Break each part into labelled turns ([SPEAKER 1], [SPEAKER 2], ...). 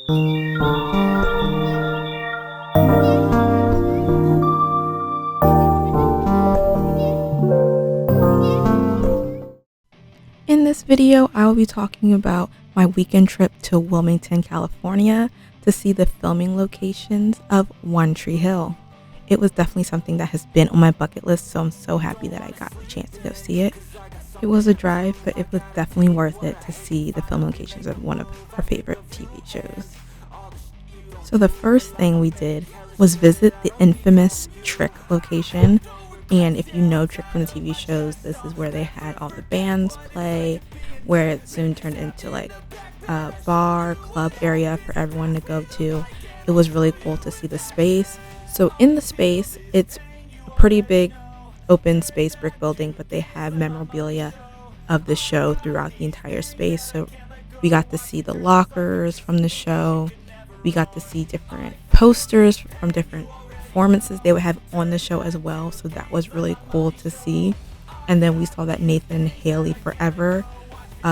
[SPEAKER 1] In this video, I will be talking about my weekend trip to Wilmington, California to see the filming locations of One Tree Hill. It was definitely something that has been on my bucket list, so I'm so happy that I got the chance to go see it. It was a drive, but it was definitely worth it to see the film locations of one of our favorite TV shows. So the first thing we did was visit the infamous Trick location. And if you know Trick from the TV shows, this is where they had all the bands play, where it soon turned into like a bar, club area for everyone to go to. It was really cool to see the space. So in the space, it's a pretty big open space brick building, but they have memorabilia of the show throughout the entire space. So we got to see the lockers from the show. We got to see different posters from different performances they would have on the show as well, so that was really cool to see. And then we saw that Nathan and Haley Forever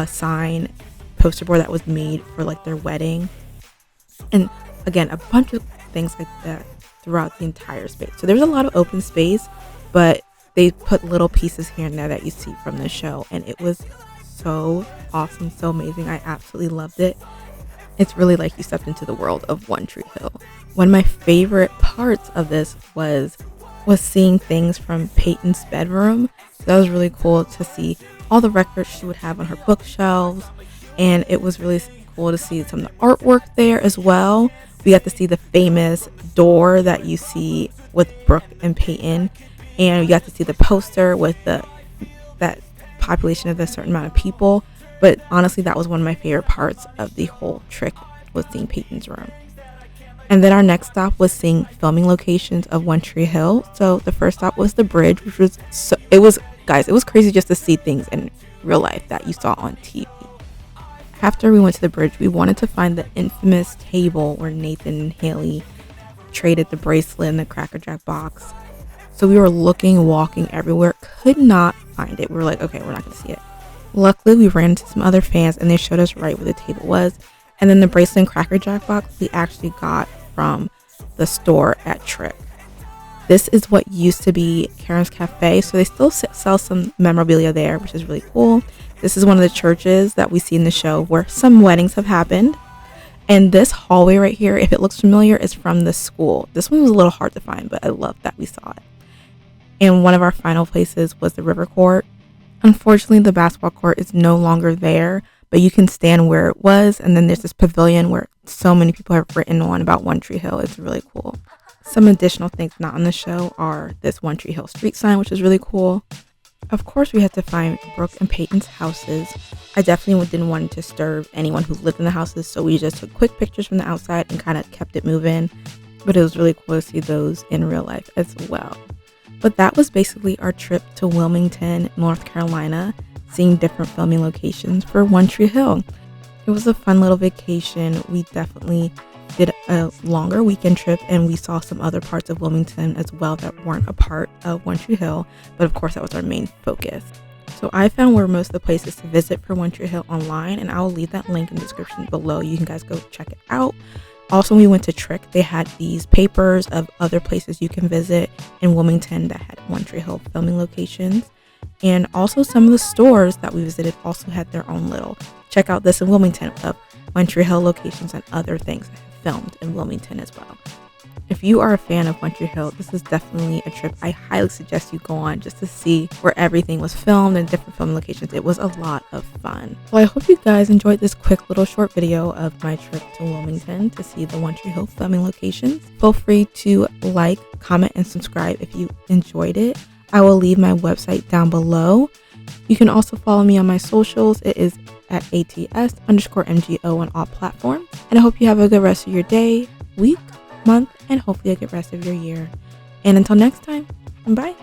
[SPEAKER 1] sign poster board that was made for like their wedding, and again a bunch of things like that throughout the entire space. So there's a lot of open space, but they put little pieces here and there that you see from the show, and it was so awesome, so amazing. I absolutely loved it. It's really like you stepped into the world of One Tree Hill. One of my favorite parts of this was seeing things from Peyton's bedroom. So that was really cool to see all the records she would have on her bookshelves. And it was really cool to see some of the artwork there as well. We got to see the famous door that you see with Brooke and Peyton. And we got to see the poster with that population of a certain amount of people. But honestly, that was one of my favorite parts of the whole Trick, was seeing Peyton's room. And then our next stop was seeing filming locations of One Tree Hill. So the first stop was the bridge, which was it was crazy just to see things in real life that you saw on TV. After we went to the bridge, we wanted to find the infamous table where Nathan and Haley traded the bracelet and the Cracker Jack box. So we were looking, walking everywhere, could not find it. We were like, okay, we're not going to see it. Luckily, we ran into some other fans and they showed us right where the table was. And then the bracelet and Cracker Jack box we actually got from the store at Trick. This is what used to be Karen's Cafe, so they still sell some memorabilia there, which is really cool. This is one of the churches that we see in the show where some weddings have happened. And this hallway right here, if it looks familiar, is from the school. This one was a little hard to find, but I love that we saw it. And one of our final places was the River Court. Unfortunately, the basketball court is no longer there, but you can stand where it was. And then there's this pavilion where so many people have written on about One Tree Hill. It's really cool. Some additional things not on the show are this One Tree Hill street sign, which is really cool. Of course, we had to find Brooke and Peyton's houses. I definitely didn't want to disturb anyone who lived in the houses, so we just took quick pictures from the outside and kind of kept it moving. But it was really cool to see those in real life as well. But that was basically our trip to Wilmington, North Carolina, seeing different filming locations for One Tree Hill. It was a fun little vacation. We definitely did a longer weekend trip, and we saw some other parts of Wilmington as well that weren't a part of One Tree Hill, but of course that was our main focus. So I found where most of the places to visit for One Tree Hill online, and I will leave that link in the description below. You can guys go check it out. Also, when we went to Trick, they had these papers of other places you can visit in Wilmington that had One Tree Hill filming locations. And also some of the stores that we visited also had their own little check out this in Wilmington of One Tree Hill locations and other things that have filmed in Wilmington as well. If you are a fan of One Tree Hill, this is definitely a trip I highly suggest you go on just to see where everything was filmed and different film locations. It was a lot of fun. So I hope you guys enjoyed this quick little short video of my trip to Wilmington to see the One Tree Hill filming locations. Feel free to like, comment, and subscribe if you enjoyed it. I will leave my website down below. You can also follow me on my socials. It is at ATS_MGO on all platforms. And I hope you have a good rest of your day, week, month, and hopefully a good rest of your year. And until next time, bye.